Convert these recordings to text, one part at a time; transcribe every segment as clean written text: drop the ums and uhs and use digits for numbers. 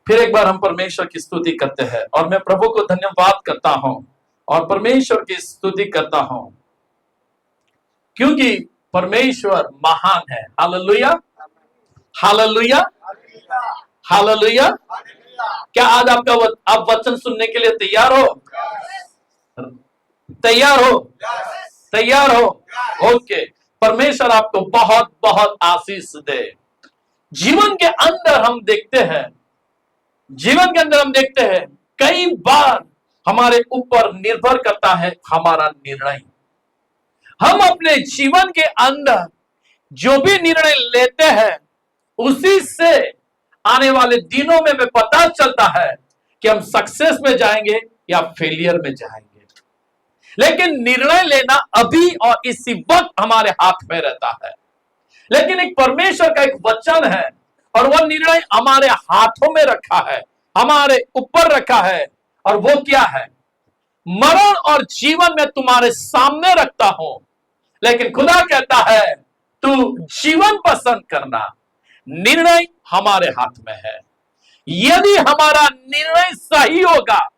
फिर एक बार हम परमेश्वर की स्तुति करते हैं और मैं प्रभु को धन्यवाद करता हूं और परमेश्वर की स्तुति करता हूं क्योंकि परमेश्वर महान है। Hallelujah, hallelujah, hallelujah. क्या आज आप वचन सुनने के लिए तैयार हो? तैयार हो? तैयार हो? ओके। परमेश्वर आपको बहुत बहुत आशीष दे। जीवन के अंदर हम देखते हैं कई बार हमारे ऊपर निर्भर करता है हमारा निर्णय। हम अपने जीवन के अंदर जो भी निर्णय लेते हैं उसी से आने वाले दिनों में हमें पता चलता है कि हम सक्सेस में जाएंगे या फेलियर में जाएंगे। लेकिन निर्णय लेना अभी और इसी वक्त हमारे हाथ में रहता है। लेकिन एक परमेश्वर का एक वचन है और वह निर्णय हमारे हाथों में रखा है, हमारे ऊपर रखा है। और वो क्या है? मरण और जीवन में तुम्हारे सामने रखता हूं। लेकिन खुदा कहता है तू जीवन पसंद करना, निर्णय हमारे हाथ में है। यदि हमारा निर्णय सही होगा,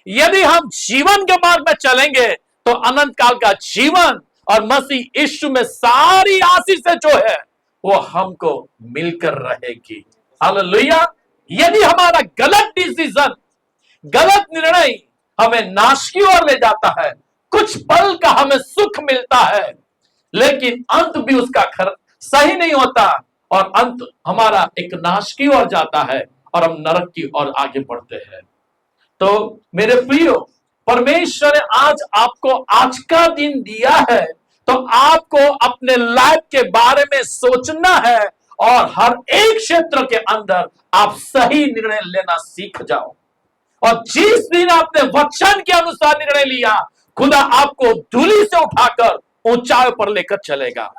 यदि हम जीवन के मार्ग में चलेंगे तो अनंत काल का जीवन और मसीह यीशु में सारी आशीषें जो है वो हमको मिलकर रहेगी। हालेलुया। यदि हमारा गलत डिसीजन, गलत निर्णय हमें नाश की ओर ले जाता है, कुछ पल का हमें सुख मिलता है लेकिन अंत भी उसका सही नहीं होता और अंत हमारा एक नाश की ओर जाता है और हम नरक की ओर आगे बढ़ते हैं। तो मेरे प्रियो, परमेश्वर ने आज आपको आज का दिन दिया है तो आपको अपने लाइफ के बारे में सोचना है और हर एक क्षेत्र के अंदर आप सही निर्णय लेना सीख जाओ। और जिस दिन आपने वचन के अनुसार निर्णय लिया, खुदा आपको धूली से उठाकर ऊंचाई पर लेकर चलेगा।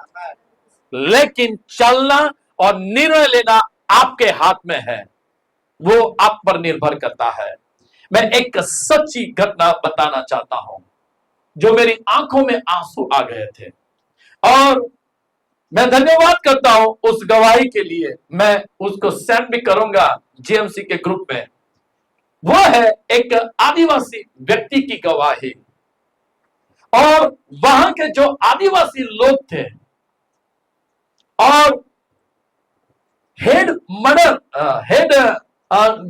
लेकिन चलना और निर्णय लेना आपके हाथ में है, वो आप पर निर्भर करता है। मैं एक सच्ची घटना बताना चाहता हूं जो मेरी आंखों में आंसू आ गए थे और मैं धन्यवाद करता हूं उस गवाही के लिए। मैं उसको सेंड भी करूंगा जीएमसी के ग्रुप में। वो है एक आदिवासी व्यक्ति की गवाही। और वहां के जो आदिवासी लोग थे और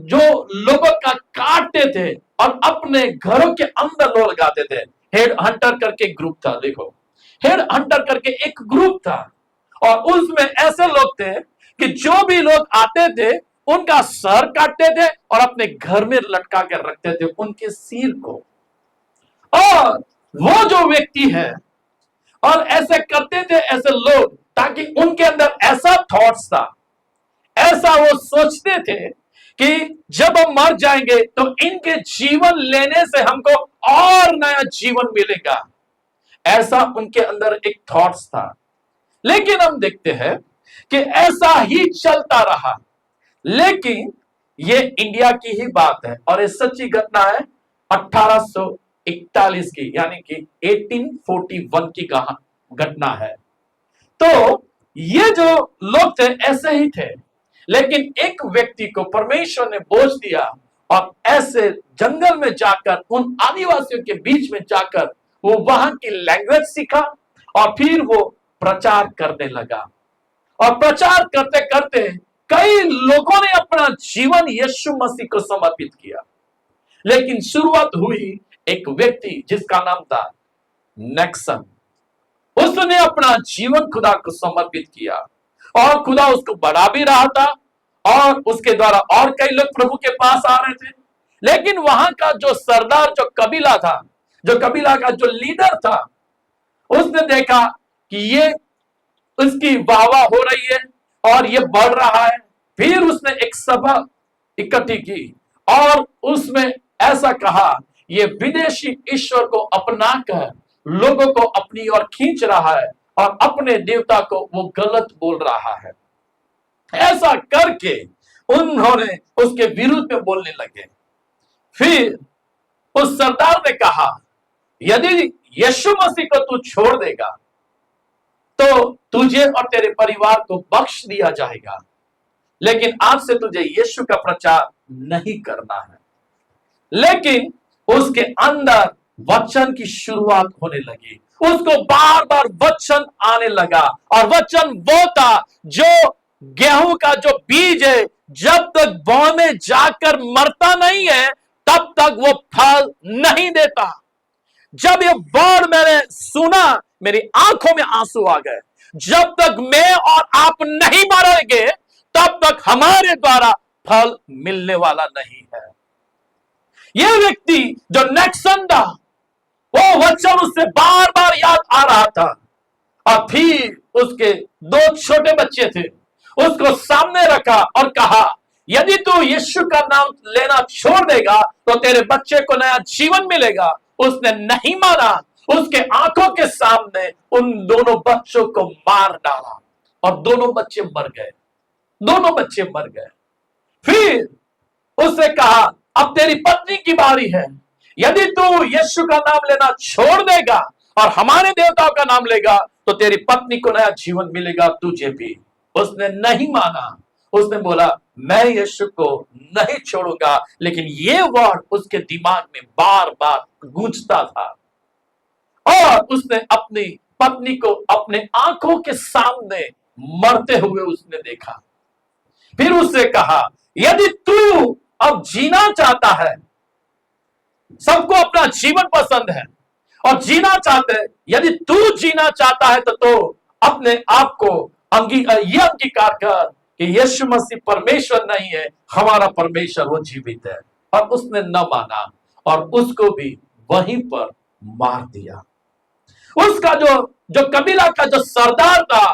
जो लोगों का काटते थे और अपने घरों के अंदर लोग लगाते थे। हेड हंटर करके ग्रुप था। देखो, हेड हंटर करके एक ग्रुप था और उसमें ऐसे लोग थे कि जो भी लोग आते थे उनका सर काटते थे और अपने घर में लटका के रखते थे उनके सिर को। और वो जो व्यक्ति है और ऐसे करते थे ऐसे लोग, ताकि उनके अंदर ऐसा थॉट्स था, ऐसा वो सोचते थे कि जब हम मर जाएंगे तो इनके जीवन लेने से हमको और नया जीवन मिलेगा। ऐसा उनके अंदर एक थॉट्स था। लेकिन हम देखते हैं कि ऐसा ही चलता रहा। लेकिन ये इंडिया की ही बात है और ये सच्ची घटना है 1841 की, यानी कि 1841 की घटना है। तो ये जो लोग थे ऐसे ही थे। लेकिन एक व्यक्ति को परमेश्वर ने बोझ दिया और ऐसे जंगल में जाकर उन आदिवासियों के बीच में जाकर वो वहां की लैंग्वेज सीखा और फिर वो प्रचार करने लगा। और प्रचार करते करते कई लोगों ने अपना जीवन यीशु मसीह को समर्पित किया। लेकिन शुरुआत हुई एक व्यक्ति जिसका नाम था नैक्सन। उसने अपना जीवन खुदा को समर्पित किया और खुदा उसको बढ़ा भी रहा था और उसके द्वारा और कई लोग प्रभु के पास आ रहे थे। लेकिन वहां का जो सरदार, जो कबीला का जो लीडर था, उसने देखा कि ये उसकी वाहवाह हो रही है और ये बढ़ रहा है। फिर उसने एक सभा इकट्ठी की और उसमें ऐसा कहा, ये विदेशी ईश्वर को अपनाकर लोगों को अपनी ओर खींच रहा है और अपने देवता को वो गलत बोल रहा है। ऐसा करके उन्होंने उसके विरुद्ध में बोलने लगे। फिर उस सरदार ने कहा, यदि यीशु मसीह को तू छोड़ देगा तो तुझे और तेरे परिवार को बख्श दिया जाएगा, लेकिन आज से तुझे यीशु का प्रचार नहीं करना है। लेकिन उसके अंदर वचन की शुरुआत होने लगी, उसको बार बार वचन आने लगा, और वचन वो था जो गेहूं का जो बीज है, जब तक बौ में जाकर मरता नहीं है तब तक वो फल नहीं देता। जब ये वर्ड मैंने सुना, मेरी आंखों में आंसू आ गए। जब तक मैं और आप नहीं मरेंगे तब तक हमारे द्वारा फल मिलने वाला नहीं है। यह व्यक्ति जो नेक्सन था, वो वचन उससे बार बार याद आ रहा था, और फिर उसके दो छोटे बच्चे थे, उसको सामने रखा और कहा, यदि तू यीशु का नाम लेना छोड़ देगा तो तेरे बच्चे को नया जीवन मिलेगा। उसने नहीं माना, उसके आंखों के सामने उन दोनों बच्चों को मार डाला और दोनों बच्चे मर गए, दोनों बच्चे मर गए। फिर उसने कहा, अब तेरी पत्नी की बारी है, यदि तू यीशु का नाम लेना छोड़ देगा और हमारे देवताओं का नाम लेगा तो तेरी पत्नी को नया जीवन मिलेगा, तुझे भी। उसने नहीं माना, उसने बोला, मैं यीशु को नहीं छोड़ूंगा। लेकिन ये वर्ड उसके दिमाग में बार बार गूंजता था, और उसने अपनी पत्नी को अपने आंखों के सामने मरते हुए उसने देखा। फिर उससे कहा, यदि तू अब जीना चाहता है, सबको अपना जीवन पसंद है और जीना चाहते हैं, यदि तू जीना चाहता है तो अपने आप को ये अंगीकार कर कि यीशु मसीह परमेश्वर नहीं है, हमारा परमेश्वर वो जीवित है। और उसने न माना और उसको भी वहीं पर मार दिया। उसका जो कबीला का जो सरदार था,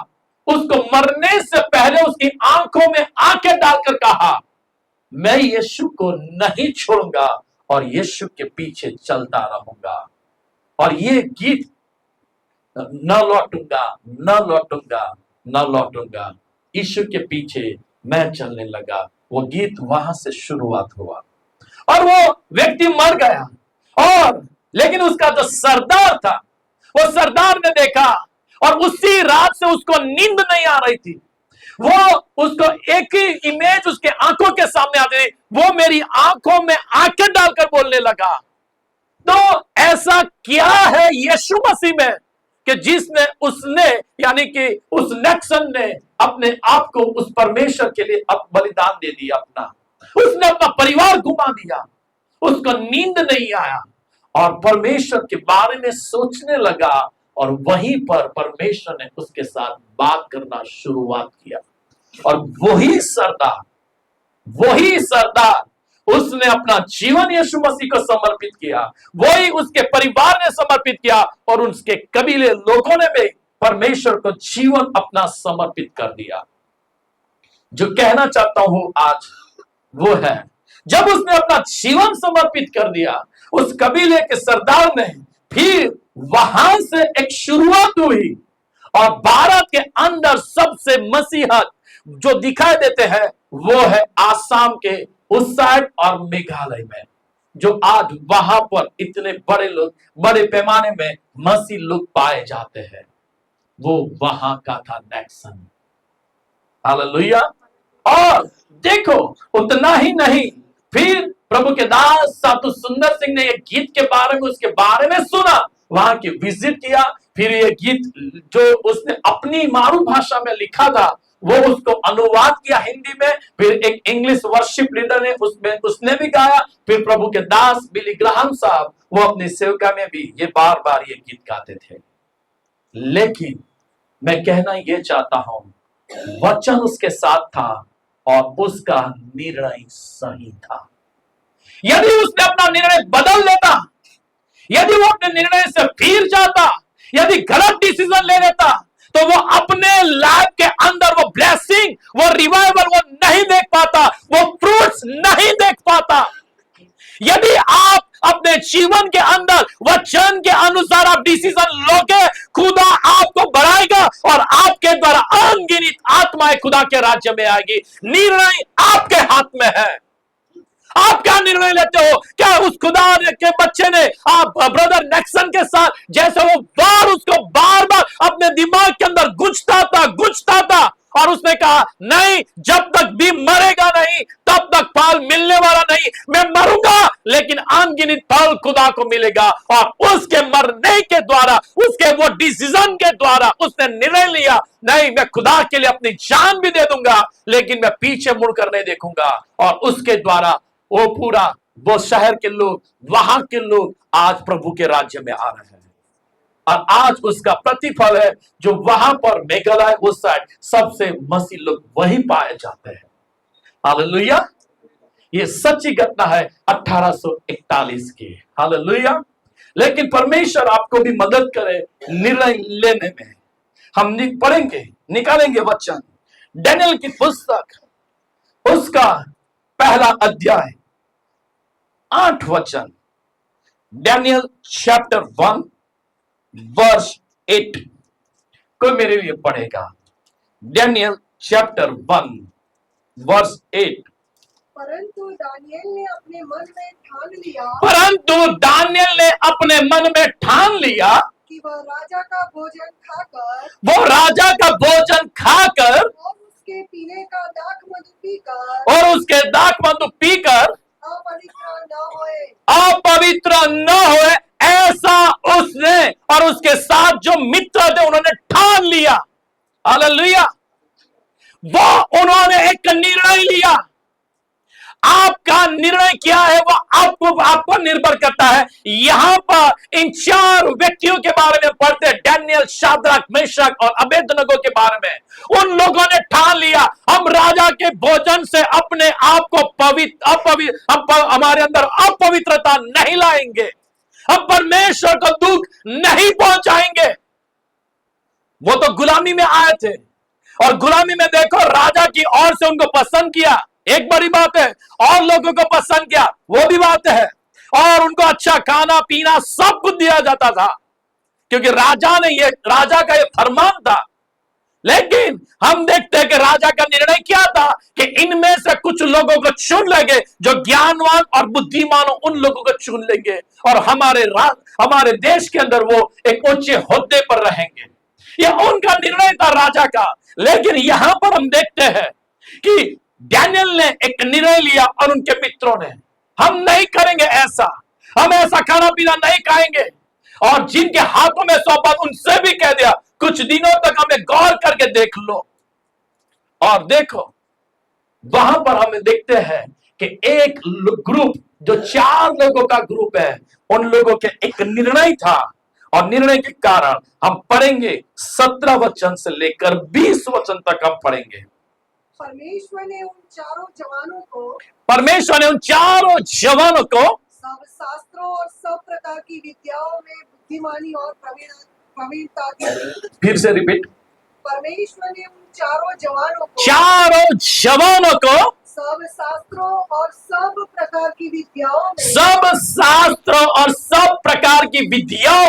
उसको मरने से पहले उसकी आंखों में आंखें डालकर कहा, मैं यीशु को नहीं छोड़ूंगा और यीशु के पीछे चलता रहूंगा, और ये गीत न लौटूंगा न लौटूंगा न लौटूंगा, यीशु के पीछे मैं चलने लगा। वो गीत वहां से शुरुआत हुआ और वो व्यक्ति मर गया। और लेकिन उसका जो सरदार था, वो सरदार ने देखा, और उसी रात से उसको नींद नहीं आ रही थी। वो उसको एक ही इमेज उसके आंखों के सामने आती थी, वो मेरी आंखों में आंखें डालकर बोलने लगा। तो ऐसा क्या है यीशु मसीह में कि जिसने उसने यानी कि उस नेक्सन ने अपने आप को उस परमेश्वर के लिए बलिदान दे दिया, उसने अपना परिवार घुमा दिया, उसको नींद नहीं आया और परमेश्वर के बारे में सोचने लगा, और वहीं पर परमेश्वर ने उसके साथ बात करना शुरुआत किया। और वही सरदार उसने अपना जीवन यीशु मसीह को समर्पित किया, वही उसके परिवार ने समर्पित किया, और उसके कबीले लोगों ने भी परमेश्वर को जीवन अपना समर्पित कर दिया। जो कहना चाहता हूं आज वो है, जब उसने अपना जीवन समर्पित कर दिया, उस कबीले के सरदार ने, फिर वहां से एक शुरुआत हुई, और भारत के अंदर सबसे मसीहत जो दिखाई देते हैं वो है आसाम के उस साइड और मेघालय में, जो आज वहां पर इतने बड़े पैमाने में मसीह लोग पाए जाते हैं, वो वहां का था नेक्सन। हालेलुया। और देखो, उतना ही नहीं, फिर प्रभु के दास साधु सुंदर सिंह ने एक गीत के बारे में, उसके बारे में सुना, वहां की विजिट किया। फिर ये गीत जो उसने अपनी मातृभाषा में लिखा था, वो उसको अनुवाद किया हिंदी में। फिर एक इंग्लिश वर्शिप लीडर ने उसने भी गाया। फिर प्रभु के दास बिली ग्राहम साहब, वो अपनी सेवका में भी ये बार बार ये गीत गाते थे। लेकिन मैं कहना ये चाहता हूं, वचन उसके साथ था और उसका निर्णय सही था। यदि उसने अपना निर्णय बदल लेता, यदि वो अपने निर्णय से फिर जाता, यदि गलत डिसीजन ले लेता, तो वो अपने लाइफ के अंदर वो ब्लेसिंग, वो रिवाइवल वो नहीं देख पाता, वो फ्रूट्स नहीं देख पाता। यदि आप अपने जीवन के अंदर वचन के अनुसार आप डिसीजन लोगे, खुदा आपको बढ़ाएगा और आपके द्वारा अनगिनत आत्माएं खुदा के राज्य में आएगी। निर्णय आपके हाथ में है। आप क्या निर्णय लेते हो? क्या उस खुदा के बच्चे ने आप ब्रदर नेक्सन के साथ जैसे वो उसको बार बार अपने दिमाग के अंदर गुंजता था, और उसने कहा नहीं, जब तक भी मरेगा नहीं तब तक फल मिलने वाला नहीं। मैं मरूंगा लेकिन अनगिनत फल खुदा को मिलेगा। और उसके मरने के द्वारा, उसके वो डिसीजन के द्वारा उसने निर्णय लिया, नहीं मैं खुदा के लिए अपनी जान भी दे दूंगा लेकिन मैं पीछे मुड़कर नहीं देखूंगा। और उसके द्वारा वो पूरा वो शहर के लोग, वहां के लोग आज प्रभु के राज्य में आ रहे हैं। और आज उसका प्रतिफल है जो वहां पर मेघालय उस साइड सबसे मसीह लोग वही पाए जाते हैं। हालेलुया। ये सच्ची घटना है 1841 की। हालेलुया। लेकिन परमेश्वर आपको भी मदद करे निर्णय लेने में। हम पढ़ेंगे, निकालेंगे वचन, डैनियल की पुस्तक उसका पहला अध्याय 8 वचन, डैनियल चैप्टर 1 वर्स 8। कोई मेरे लिए पढ़ेगा? Daniel chapter 1 verse 8। परंतु दानियेल ने अपने मन में ठान लिया, परंतु दानियेल ने अपने मन में ठान लिया कि वह राजा का भोजन खाकर, वो राजा का भोजन खाकर और उसके पीने का दाख मधु पीकर, और उसके दाख मधु पीकर अपवित्र न होए। अपवित्र न होए, ऐसा उसने और उसके साथ जो मित्र थे उन्होंने ठान लिया। हालेलुया। वो उन्होंने एक निर्णय लिया। आपका निर्णय क्या है वो आपको निर्भर करता है। यहां पर इन 4 व्यक्तियों के बारे में पढ़ते हैं, डैनियल, शाद्राक, मेशक और अबेदनगो के बारे में। उन लोगों ने ठान लिया हम राजा के भोजन से अपने आप को हमारे अंदर अपवित्रता नहीं लाएंगे, हम परमेश्वर को दुख नहीं पहुंचाएंगे। वो तो गुलामी में आए थे और गुलामी में देखो राजा की ओर से उनको पसंद किया, एक बड़ी बात है, और लोगों को पसंद किया वो भी बात है, और उनको अच्छा खाना पीना सब कुछ दिया जाता था क्योंकि राजा का ये फरमान था। लेकिन हम देखते हैं कि राजा का निर्णय क्या था कि इनमें से कुछ लोगों को चुन लेंगे जो ज्ञानवान और बुद्धिमान हो, उन लोगों को चुन लेंगे और हमारे देश के अंदर वो एक ऊंचे ओहदे पर रहेंगे। ये उनका निर्णय था राजा का। लेकिन यहां पर हम देखते हैं कि डैनियल ने एक निर्णय लिया और उनके मित्रों ने, हम नहीं करेंगे ऐसा, हम ऐसा खाना पीना नहीं खाएंगे। और जिनके हाथों में सौंपा उनसे भी कह दिया कुछ दिनों तक हमें गौर करके देख लो। और देखो वहां पर हमें देखते हैं कि एक ग्रुप जो 4 लोगों का ग्रुप है, उन लोगों के एक निर्णय था और निर्णय के कारण हम पढ़ेंगे 17 वचन से लेकर 20 वचन तक हम पढ़ेंगे। परमेश्वर ने उन चारों जवानों को सब शास्त्रों और सब प्रकार की विद्याओं में बुद्धिमानी और प्रवीणता दी। फिर से रिपीट। परमेश्वर ने उन चारों जवानों को सब शास्त्रों और सब प्रकार की विद्याओं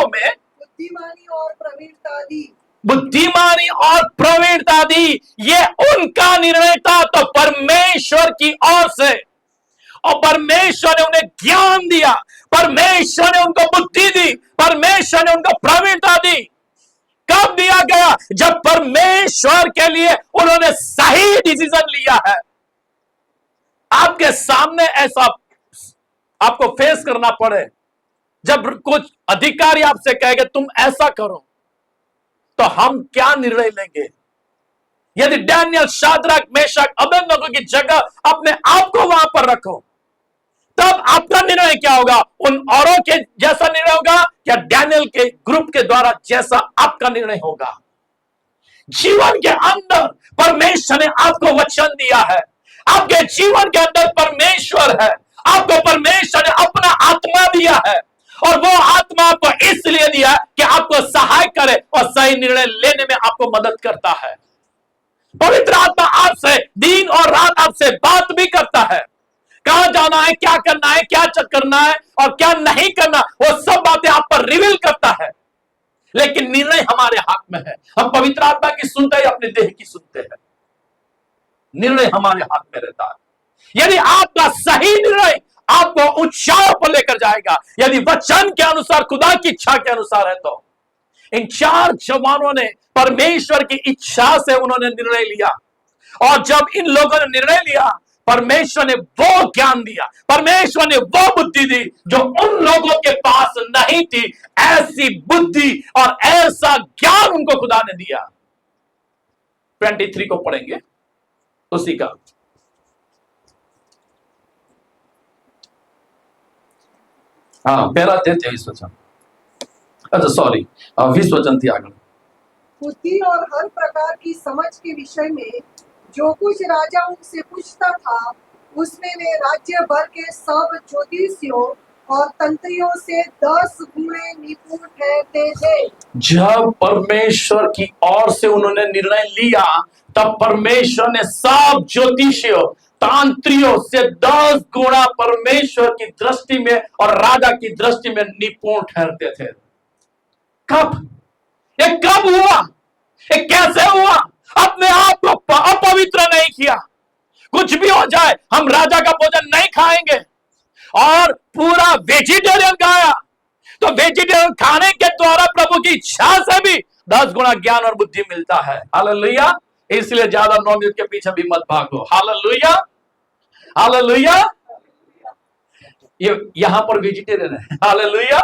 में बुद्धिमानी और प्रवीणता दी। ये उनका निर्णय था। तो परमेश्वर की ओर से, और परमेश्वर ने उन्हें ज्ञान दिया, परमेश्वर ने उनको बुद्धि दी, परमेश्वर ने उनको प्रवीणता दी। कब दिया गया? जब परमेश्वर के लिए उन्होंने सही डिसीजन लिया है। आपके सामने ऐसा आपको फेस करना पड़े, जब कुछ अधिकारी आपसे कहेंगे तुम ऐसा करो, तो हम क्या निर्णय लेंगे? यदि डैनियल, शाद्राक, मेशक, अबेदनगो की जगह अपने आप को वहां पर रखो, तब आपका निर्णय क्या होगा? उन औरों के जैसा निर्णय होगा या डैनियल के ग्रुप के द्वारा जैसा आपका निर्णय होगा? जीवन के अंदर परमेश्वर ने आपको वचन दिया है, आपके जीवन के अंदर परमेश्वर है, आपको परमेश्वर ने अपना आत्मा दिया है और वो आत्मा आपको इसलिए दिया कि आपको सहाय करे और सही निर्णय लेने में आपको मदद करता है। पवित्र आत्मा आपसे दिन और रात आपसे बात भी करता है, कहां जाना है, क्या करना है, क्या करना है और क्या नहीं करना, वो सब बातें आप पर रिवील करता है। लेकिन निर्णय हमारे हाथ में है। हम पवित्र आत्मा की सुनते हैं, अपने देह की सुनते हैं। निर्णय हमारे हाथ में रहता है। यदि आपका सही निर्णय आपको ऊंचाई पर लेकर जाएगा, यदि वचन के अनुसार, खुदा की इच्छा के अनुसार है, तो इन 4 जवानों ने परमेश्वर की इच्छा से उन्होंने निर्णय लिया, और जब इन लोगों ने निर्णय लिया, परमेश्वर ने वो ज्ञान दिया, परमेश्वर ने वो बुद्धि दी जो उन लोगों के पास नहीं थी। ऐसी बुद्धि और ऐसा ज्ञान उनको खुदा ने दिया। 23 को पढ़ेंगे उसी का। हाँ, पहला 23 वचन, अच्छा सॉरी 20 वचन थी आगे। बुद्धि और हर प्रकार की समझ के विषय में जो कुछ राजा उनसे पूछता था, उसमें वे राज्य भर के सब ज्योतिषियों और तंत्रियों से 10 गुणे निपुण ठहरते थे। जब परमेश्वर की ओर से उन्होंने निर्णय लिया, तब परमेश्वर ने सब ज्योतिषियों तांत्रियों से 10 गुणा परमेश्वर की दृष्टि में और राजा की दृष्टि में निपुण ठहरते थे। कब? ये कब हुआ? ये कैसे हुआ? अपने आप को अपवित्र नहीं किया। कुछ भी हो जाए, हम राजा का भोजन नहीं खाएंगे, और पूरा वेजिटेरियन खाया, तो वेजिटेरियन खाने के द्वारा प्रभु की इच्छा से भी 10 गुना ज्ञान और बुद्धि मिलता है। हालेलुया। इसलिए ज्यादा नॉनवेज के पीछे भी मत भागो। Hallelujah, hallelujah. ये यहां पर वेजिटेरियन है। हालेलुया।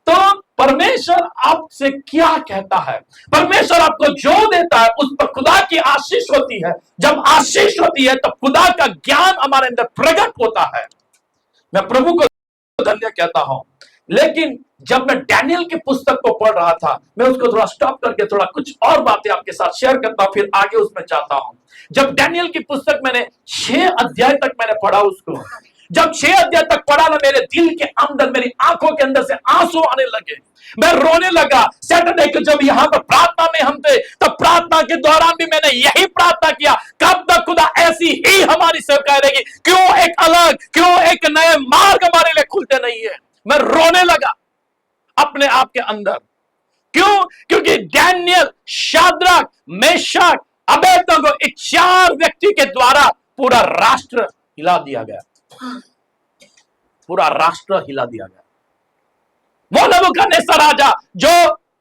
तो परमेश्वर आपसे क्या कहता है? परमेश्वर आपको जो देता है उस पर खुदा की आशीष होती है। जब आशीष होती है तो खुदा का ज्ञान हमारे अंदर प्रकट होता है। मैं प्रभु को धन्य कहता हूं। लेकिन जब मैं डैनियल की पुस्तक को पढ़ रहा था, मैं उसको थोड़ा स्टॉप करके थोड़ा कुछ और बातें आपके साथ शेयर करता हूं, फिर आगे उसमें जाता हूं। जब डैनियल की पुस्तक मैंने 6 अध्याय तक मैंने पढ़ा उसको, जब 6 अध्याय तक पढ़ा ना, मेरे दिल के अंदर, मेरी आंखों के अंदर से आंसू आने लगे। मैं रोने लगा। सैटरडे को जब यहां पर प्रार्थना में हम थे, तब प्रार्थना के दौरान भी मैंने यही प्रार्थना किया, कब तक खुदा ऐसी ही हमारी सेवकाई रहेगी? क्यों एक अलग, क्यों एक नए मार्ग हमारे लिए खुलते नहीं है? मैं रोने लगा अपने आप के अंदर। क्यों? क्योंकि डैनियल, शाद्रक, मेशक, अबेदनगो, 4 व्यक्ति के द्वारा पूरा राष्ट्र हिला दिया गया। पूरा राष्ट्र हिला दिया गया। वो नबूकदनेस्सर राजा जो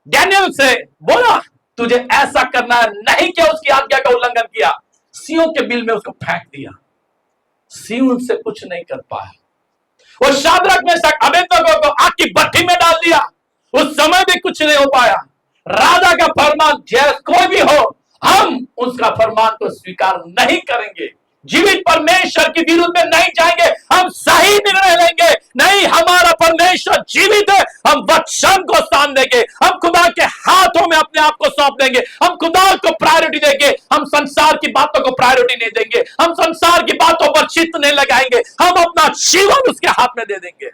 डैनियल से बोला तुझे ऐसा करना है, नहीं किया, उसकी आज्ञा का उल्लंघन किया, सिंहों के बिल में उसको फेंक दिया। सिंह उनसे कुछ नहीं कर पाया। वो शाद्रक, मेशक, अबेदनगो को आग की भट्टी में डाल दिया, उस समय भी कुछ नहीं हो पाया। राजा का फरमान जैसे कोई भी हो, हम उसका फरमान को स्वीकार नहीं करेंगे। जीवित परमेश्वर के विरुद्ध में नहीं जाएंगे, हम सही निर्णय लेंगे। नहीं, हमारा परमेश्वर जीवित है, हम वचन को स्थान देंगे, हम खुदा के हाथों में अपने आप को सौंप देंगे, हम खुदा को प्रायोरिटी देंगे, हम संसार की बातों को प्रायोरिटी नहीं देंगे, हम संसार की बातों पर चित्त नहीं लगाएंगे, हम अपना जीवन उसके हाथ में दे देंगे,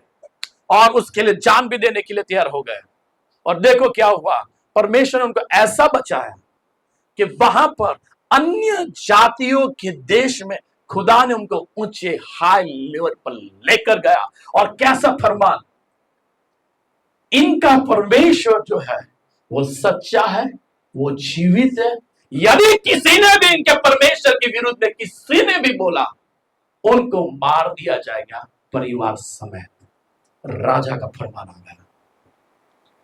और उसके लिए जान भी देने के लिए तैयार हो गए। और देखो क्या हुआ, परमेश्वर ने उनको ऐसा बचाया कि वहां पर अन्य जातियों के देश में खुदा ने उनको ऊंचे हाई लेवल पर लेकर गया। और कैसा फरमान, इनका परमेश्वर जो है वो सच्चा है, वो जीवित है। यदि किसी ने भी इनके परमेश्वर के विरुद्ध में किसी ने भी बोला, उनको मार दिया जाएगा परिवार समेत। राजा का फरमान आ गया।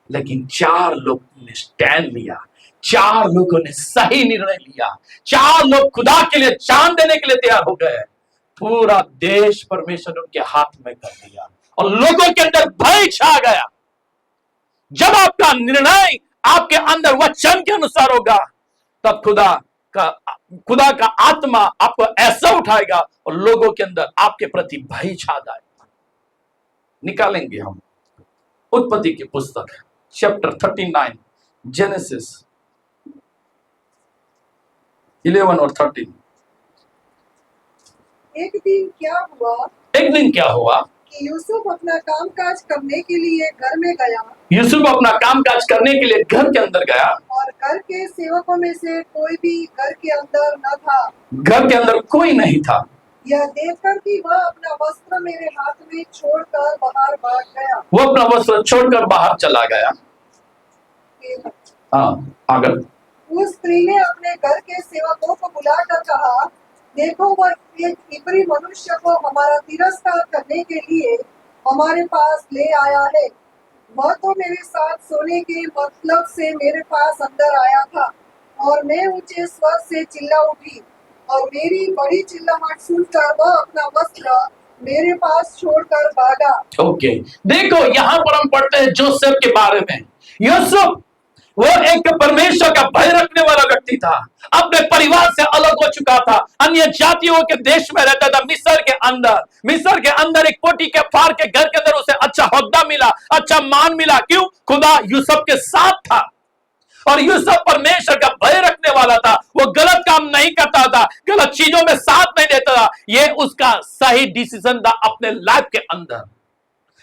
लेकिन 4 लोगों ने स्टैंड लिया, 4 लोगों ने सही निर्णय लिया, 4 लोग खुदा के लिए जान देने के लिए तैयार हो गए। पूरा देश परमेश्वर ने उनके हाथ में कर दिया, और लोगों के अंदर भय छा गया। जब आपका निर्णय आपके अंदर वचन के अनुसार होगा, तब खुदा का आत्मा आपको ऐसा उठाएगा और लोगों के अंदर आपके प्रति भय छा जाएगा। निकालेंगे हम उत्पत्ति की पुस्तक चैप्टर 39, जेनेसिस 11 और 13। एक दिन क्या हुआ कि यूसुफ अपना कामकाज करने के लिए घर में गया। यूसुफ अपना कामकाज करने के लिए घर के अंदर गया, और घर के सेवकों में से कोई भी घर के अंदर न था। घर के अंदर कोई नहीं था। यह देखकर कि वह अपना वस्त्र मेरे हाथ में छोड़कर बाहर भाग गया। वो अपना वस्त्र छोड़कर बाहर चला गया। हाँ, आगे। उस स्त्री ने अपने घर के सेवकों को बुलाकर कहा, देखो वह एक इब्री मनुष्य को हमारा तिरस्कार करने के लिए हमारे पास ले आया है। वह तो मेरे साथ सोने के मतलब से मेरे पास अंदर आया था और मैं ऊंचे स्वर से चिल्ला उठी और मेरी बड़ी चिल्लाहट सुनकर वह अपना वस्त्र मेरे पास छोड़कर भागा। ओके, देखो यहां पर हम पढ़ते हैं जोसेफ के बारे में। यूसुफ वो एक परमेश्वर का भय रखने वाला व्यक्ति था, अपने परिवार से अलग हो चुका था, अन्य जातियों के देश में रहता था, मिस्र के अंदर एक पोटी के फार के घर के अंदर उसे अच्छा होद्दा मिला, अच्छा मान मिला। क्यों? खुदा यूसुफ के साथ था और यूसुफ परमेश्वर का भय रखने वाला था। वो गलत काम नहीं करता था, गलत चीजों में साथ नहीं देता था। ये उसका सही डिसीजन था अपने लाइफ के अंदर।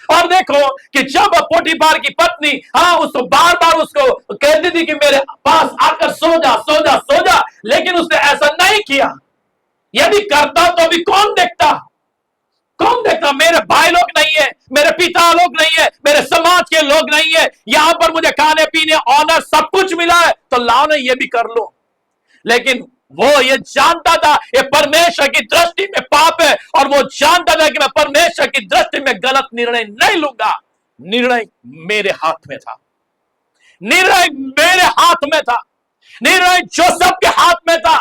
और देखो कि जब पोटीफार की पत्नी उसको बार बार उसको कहती थी कि मेरे पास आकर सो जा सो जा सो जा, लेकिन उसने ऐसा नहीं किया। यदि करता तो भी कौन देखता? कौन देखता? मेरे भाई लोग नहीं है, मेरे पिता लोग नहीं है, मेरे समाज के लोग नहीं है, यहां पर मुझे खाने पीने ऑनर सब कुछ मिला है, तो लाओ ना ये भी कर लो। लेकिन वो ये जानता था ये परमेश्वर की दृष्टि में पाप है, और वो जानता था कि मैं परमेश्वर की दृष्टि में गलत निर्णय नहीं लूंगा। निर्णय मेरे हाथ में था, निर्णय मेरे हाथ में था, निर्णय जोसेफ के हाथ में था।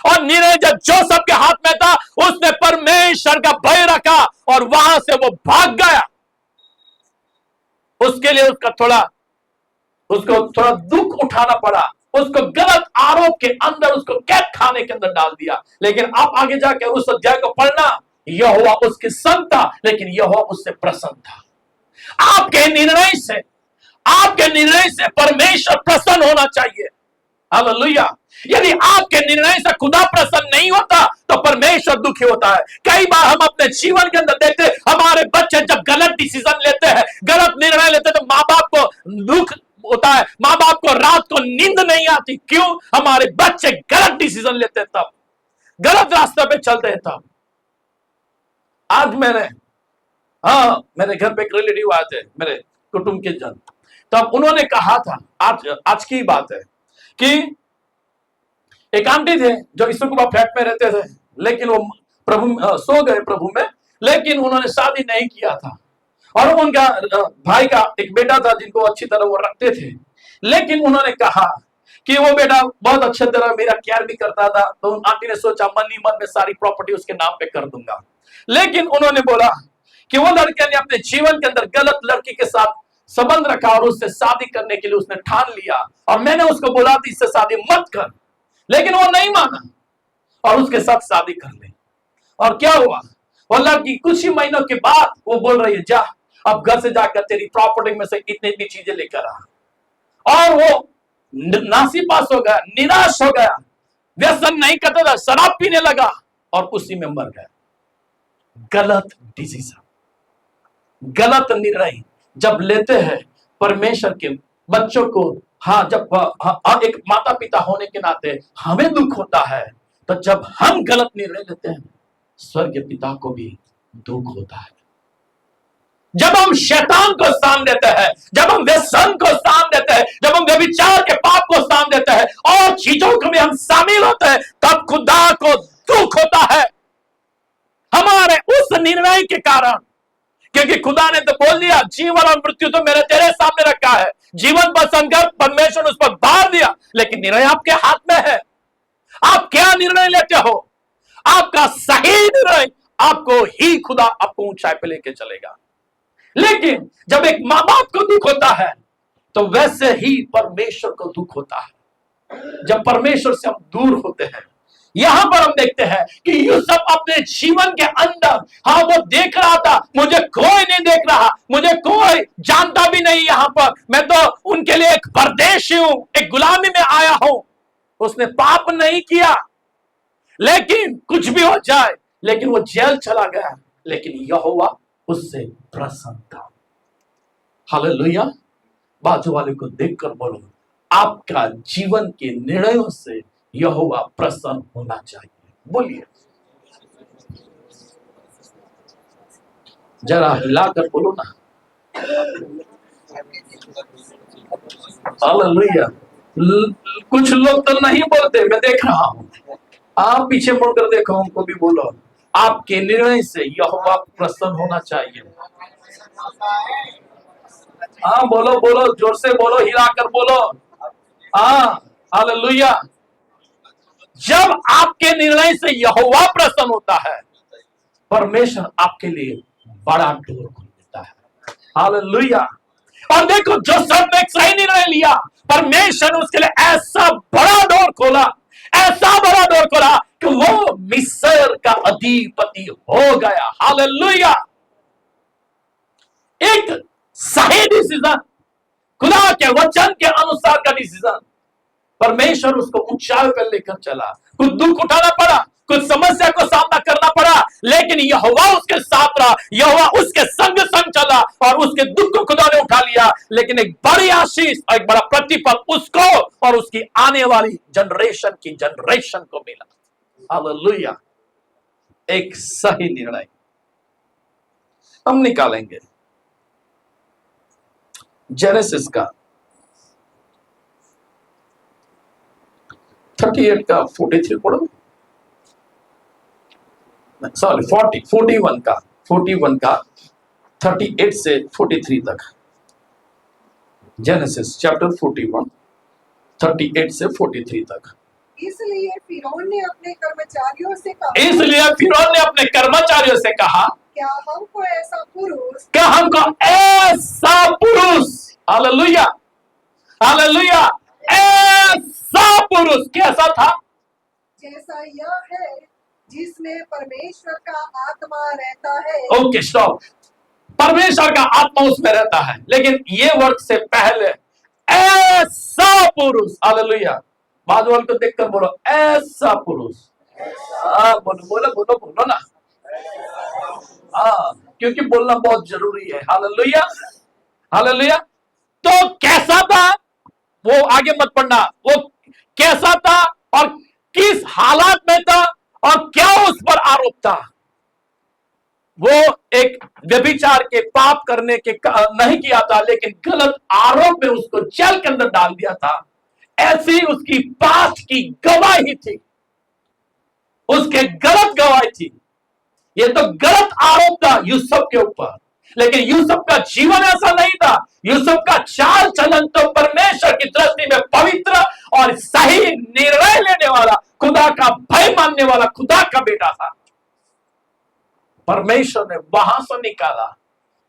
और निर्णय जब जोसेफ के हाथ में था, उसने परमेश्वर का भय रखा और वहां से वो भाग गया। उसके लिए उसको थोड़ा दुख उठाना पड़ा, उसको गलत आरोप के अंदर उसको कैद खाने के अंदर डाल दिया। लेकिन आप आगे जाकर उस अध्याय को पढ़ना, यहोवा उसके संग था, लेकिन यहोवा उससे प्रसन्न था। आपके निर्णय से परमेश्वर प्रसन्न होना चाहिए। हालेलुया। यदि आपके निर्णय से खुदा प्रसन्न नहीं होता तो परमेश्वर दुखी होता है। कई बार हम अपने जीवन के अंदर देखते हैं, हमारे बच्चे जब गलत डिसीजन लेते हैं, गलत निर्णय लेते हैं, तो माँ बाप को दुख होता है, माँ बाप को रात को नींद नहीं आती। क्यों? हमारे बच्चे गलत डिसीजन लेते हैं, तब गलत रास्ते पे चलते हैं। तब आज मेरे घर पे एक रिलेटिव आए थे, मेरे कुटुंब के जन, तब उन्होंने कहा था, आज की बात है कि एक आंटी थे जो ईसुकुबा फ्लैट में रहते थे, लेकिन वो सो गए प्रभु में, लेकिन उन्होंने शादी नहीं किया था। और उनका भाई का एक बेटा था जिनको अच्छी तरह वो रखते थे, लेकिन उन्होंने कहा कि वो बेटा बहुत अच्छी तरह मेरा केयर भी करता था। तो उन आंटी ने सोचा मन ही मन में सारी प्रॉपर्टी उसके नाम पे कर दूंगा। लेकिन उन्होंने बोला कि वो लड़के ने अपने जीवन के अंदर गलत लड़की के साथ संबंध रखा और उससे शादी करने के लिए उसने ठान लिया, और मैंने उसको बोला था इससे शादी मत कर, लेकिन वो नहीं माना और उसके साथ शादी कर ली। और क्या हुआ? वो लड़की कुछ ही महीनों के बाद वो बोल रही है, जा अब घर से जाकर तेरी प्रॉपर्टी में से इतनी इतनी चीजें लेकर आ। और वो नासीपास हो गया, निराश हो गया, व्यसन नहीं करता था, शराब पीने लगा और उसी में मर गया। गलत डिसीजन, गलत निर्णय जब लेते हैं परमेश्वर के बच्चों को, जब एक माता पिता होने के नाते हमें दुख होता है, तो जब हम गलत निर्णय लेते हैं स्वर्गीय पिता को भी दुख होता है। जब हम शैतान को स्थान देते हैं, जब हम व्यसन को स्थान देते हैं, जब हम व्यभिचार के पाप को स्थान देते हैं और चीजों में हम शामिल होते हैं, तब खुदा को दुख होता है हमारे उस निर्णय के कारण। क्योंकि खुदा ने तो बोल दिया जीवन और मृत्यु तो मेरे तेरे सामने रखा है, जीवन पसंद कर, परमेश्वर ने उस पर भार दिया, लेकिन निर्णय आपके हाथ में है। आप क्या निर्णय लेते हो? आपका सही निर्णय आपको ही खुदा आपको ऊंचाई पे लेके चलेगा। लेकिन जब एक मां बाप को दुख होता है तो वैसे ही परमेश्वर को दुख होता है जब परमेश्वर से हम दूर होते हैं। यहां पर हम देखते हैं कि यूसुफ अपने जीवन के अंदर वो देख रहा था, मुझे कोई नहीं देख रहा, मुझे कोई जानता भी नहीं, यहां पर मैं तो उनके लिए एक परदेशी हूं, एक गुलामी में आया हूं। उसने पाप नहीं किया, लेकिन कुछ भी हो जाए, लेकिन वो जेल चला गया, लेकिन यहोवा उससे प्रसन्न था। हालेलुया। बाजू वाले को देखकर बोलो, आपका जीवन के निर्णयों से यहोवा प्रसन्न होना चाहिए। बोलिए, जरा हिलाकर बोलो ना, हालेलुया। कुछ लोग तो नहीं बोलते, मैं देख रहा हूं। आप पीछे मुड़कर देखो, उनको भी बोलो, आपके निर्णय से यहोवा प्रसन्न होना चाहिए। हाँ बोलो बोलो, जोर से बोलो, हिलाकर बोलो। हाँ हालेलुया। जब आपके निर्णय से यहोवा प्रसन्न होता है, परमेश्वर आपके लिए बड़ा डोर खोल देता है। हालेलुया। और देखो, जो सब ने एक सही निर्णय लिया, परमेश्वर ने उसके लिए ऐसा बड़ा डोर खोला, ऐसा बड़ा डोर खोला कि वो मिस्र का अधिपति हो गया। हालेलुया। एक सही डिसीजन, खुदा के वचन के अनुसार का डिसीजन, परमेश्वर उसको ऊंचाई पर लेकर चला। कुछ दुख उठाना पड़ा, कुछ समस्या को सामना करना पड़ा, लेकिन यहोवा उसके साथ रहा, यहोवा उसके संग संग चला और उसके दुख को खुदा ने उठा लिया। लेकिन एक बड़ी आशीष और एक बड़ा प्रतिफल उसको और उसकी आने वाली जनरेशन को मिला। हालेलुया। एक सही निर्णय हम निकालेंगे जेनेसिस का 38 का 43 पढ़ो, सॉरी 41 का 38 से 43 तक। जेनेसिस चैप्टर 41 38 से 43 तक। इसलिए फिरौन ने अपने कर्मचारियों से कहा, क्या हमको ऐसा पुरुष, हालेलुया हालेलुया, ऐसा पुरुष कैसा था? जैसा यह है, जिसमें परमेश्वर का आत्मा रहता है। Okay stop. परमेश्वर का आत्मा उसमें रहता है, लेकिन ये वर्ड से पहले ऐसा पुरुष। हालेलुया। बाजू वाले को देखकर बोलो, ऐसा पुरुष। बोलो बोलो बोलो बोलो ना। क्योंकि बोलना बहुत जरूरी है। Hallelujah hallelujah. तो कैसा था वो, आगे मत पढ़ना, वो कैसा था और किस हालात में था और क्या उस पर आरोप था। वो एक व्यभिचार के पाप करने के नहीं किया था, लेकिन गलत आरोप में उसको जेल के अंदर डाल दिया था। ऐसी उसकी पास्ट की गवाही थी, उसके गलत गवाही थी। ये तो गलत आरोप था यूसुफ के ऊपर, लेकिन यूसुफ का जीवन ऐसा नहीं था। यूसुफ का चाल चलन तो परमेश्वर की दृष्टि में पवित्र और सही निर्णय लेने वाला, खुदा का भय मानने वाला खुदा का बेटा था। परमेश्वर ने वहां से निकाला,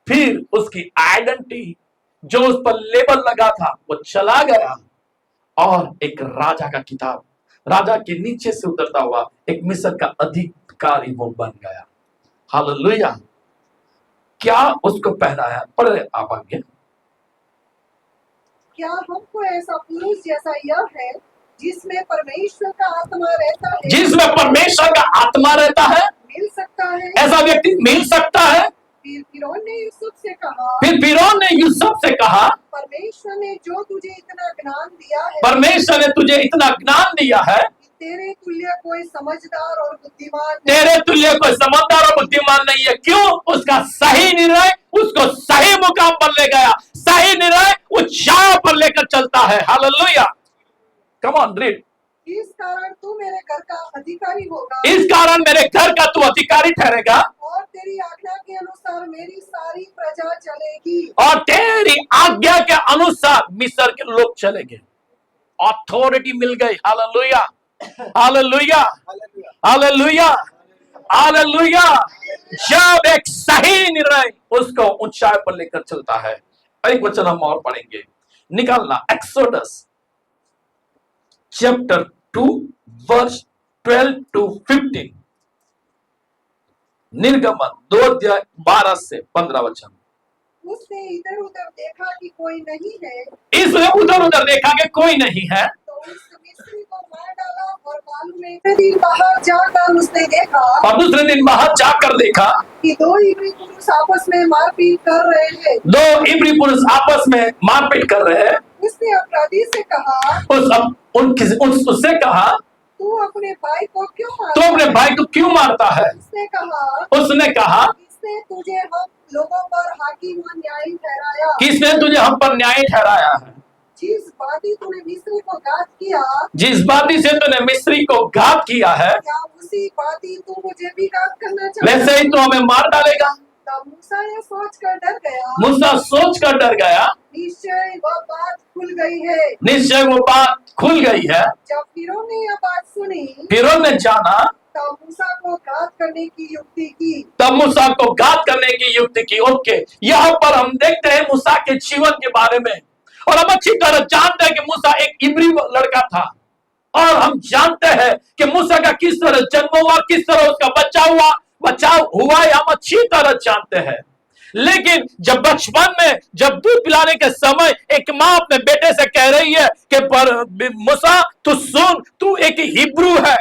फिर उसकी आइडेंटिटी जो उस पर लेबल लगा था वो चला गया और एक राजा का किताब, राजा के नीचे से उतरता हुआ एक मिस्र का अधिकारी वो बन गया। हालेलुया। क्या उसको पहनाया? पढ़े आप आगे। क्या हमको ऐसा पुरुष जैसा यह है, जिसमें परमेश्वर का आत्मा रहता है, जिसमें परमेश्वर का आत्मा रहता है, मिल सकता है? ऐसा व्यक्ति मिल सकता है? फिर फिरौन ने यूसुफ से कहा, परमेश्वर ने जो तुझे इतना ज्ञान दिया है, परमेश्वर ने तुझे इतना ज्ञान दिया है, तेरे तुल्य कोई समझदार और बुद्धिमान नहीं है। क्यों? उसका सही निर्णय उसको सही मुकाम पर ले गया, सही निर्णय ऊंचाई पर लेकर चलता है। हालेलुया। Come on read. इस कारण तू मेरे घर का अधिकारी होगा, इस कारण मेरे घर का तू अधिकारी ठहरेगा, और तेरी आज्ञा के अनुसार मेरी सारी प्रजा चलेगी, और तेरी आज्ञा के अनुसार मिस्र के लोग चलेंगे। अथॉरिटी मिल गई। Hallelujah hallelujah hallelujah hallelujah. जब एक सही निर्णय उसको ऊंचाई पर लेकर चलता है। एक वचन हम और पढ़ेंगे, निकालना एक्सोडस चैप्टर 2 वर्स 12 to 15। निर्गमन 2:12 से 15 वचन। उसने इधर उधर देखा कि कोई नहीं है, इसने उधर उधर देखा कि कोई नहीं है, तो उस मिस्री को मार डाला, और मालूम है दिन बाहर जाकर उसने देखा, और दूसरे दिन बाहर जाकर देखा कि दो इब्री पुरुष आपस में मारपीट कर रहे हैं। दो इब्री पुरुष आपस में मारपीट कर रहे हैं। उसने अपराधी से कहा, उससे कहा, तू अपने भाई को क्यों तो अपने भाई को क्यों मारता है? उसने कहा, किसने तुझे हम लोगों पर हाकिम और न्यायी ठहराया? किसने तुझे हम पर न्यायी ठहराया है? जिस बाती तूने मिस्री को घात किया, जिस बाती से तूने मिस्री को घात किया है, क्या उसी बाती तू मुझे भी घात करना चाहता? वैसे ही तू हमें मार डालेगा। तब मूसा ये सोच कर डर गया, मूसा सोच कर डर गया, निश्चय वह बात खुल गई है। निश्चय वो बात खुल गई है। जब फिरौन ने यह बात सुनी फिरौन ने जाना, तब मूसा को घात करने की युक्ति की। तब मूसा को घात करने की युक्ति की। ओके, यहाँ पर हम देखते हैं मूसा के जीवन के बारे में, और हम अच्छी तरह जानते हैं कि मूसा एक इब्री लड़का था, और हम जानते हैं कि मूसा का किस तरह जन्म हुआ, किस तरह उसका बचाव हुआ, हम अच्छी तरह जानते हैं। लेकिन जब बचपन में जब दूध पिलाने के समय एक माँ अपने बेटे से कह रही है कि पर मूसा तू सुन, तू एक हिब्रू है,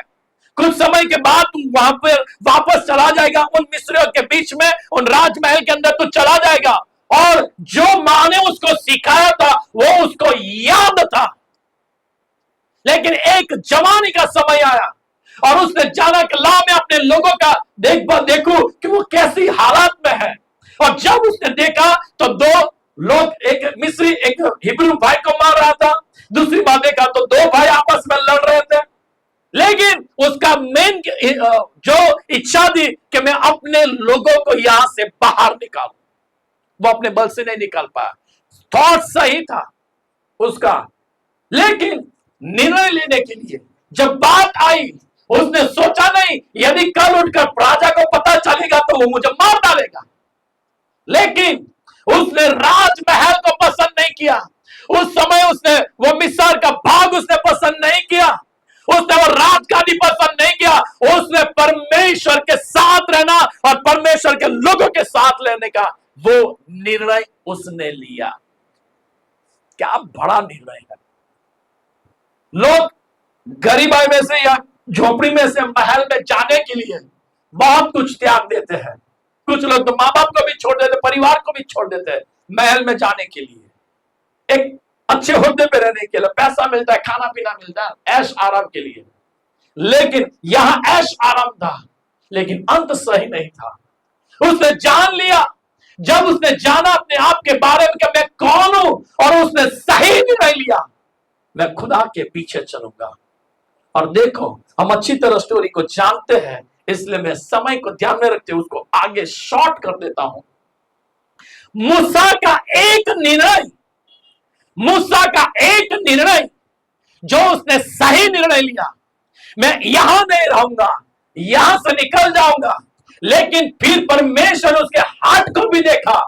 कुछ समय के बाद तू वहां पर वापस चला जाएगा उन मिस्रियों के बीच में, उन राजमहल के अंदर तू चला जाएगा, और जो माँ ने उसको सिखाया था वो उसको याद था। लेकिन एक जवानी का समय आया और उसने जाना कि ला मैं अपने लोगों का देखूं कि वो कैसी हालत में है। और जब उसने देखा तो दो लोग, एक मिस्री एक हिब्रू भाई को मार रहा था, दूसरी बात देखा तो दो भाई आपस में लड़ रहे थे। लेकिन उसका मेन जो इच्छा थी कि मैं अपने लोगों को यहां से बाहर निकालूं, वो अपने बल से नहीं निकाल पाया। थॉट सही था उसका, लेकिन निर्णय लेने के लिए जब बात आई उसने सोचा नहीं यदि कल उठकर राजा को पता चलेगा तो वो मुझे मार डालेगा। लेकिन उसने राजमहल को पसंद नहीं किया, उस समय उसने वो मिस्र का भाग उसने पसंद नहीं किया, उसने वो राजगादी पसंद नहीं किया, उसने परमेश्वर के साथ रहना और परमेश्वर के लोगों के साथ रहने का वो निर्णय उसने लिया। क्या बड़ा निर्णय है। लोग गरीबाई में से या झोपड़ी में से महल में जाने के लिए बहुत कुछ त्याग देते हैं। कुछ लोग तो माँ बाप को भी छोड़ देते, परिवार को भी छोड़ देते हैं महल में जाने के लिए, एक अच्छे होद्दे पे रहने के लिए, पैसा मिलता है, खाना पीना मिलता है, ऐश आराम के लिए। लेकिन यहां ऐश आराम था, लेकिन अंत सही नहीं था। उसने जान लिया, जब उसने जाना अपने आप के बारे में कि मैं कौन हूं, और उसने सही निर्णय लिया, मैं खुदा के पीछे चलूंगा। और देखो, हम अच्छी तरह स्टोरी को जानते हैं, इसलिए मैं समय को ध्यान में रखते हुए उसको आगे शॉर्ट कर देता हूं। मूसा का एक निर्णय जो उसने सही निर्णय लिया, मैं यहां नहीं रहूंगा, यहां से निकल जाऊंगा। लेकिन फिर परमेश्वर ने उसके हार्ट को भी देखा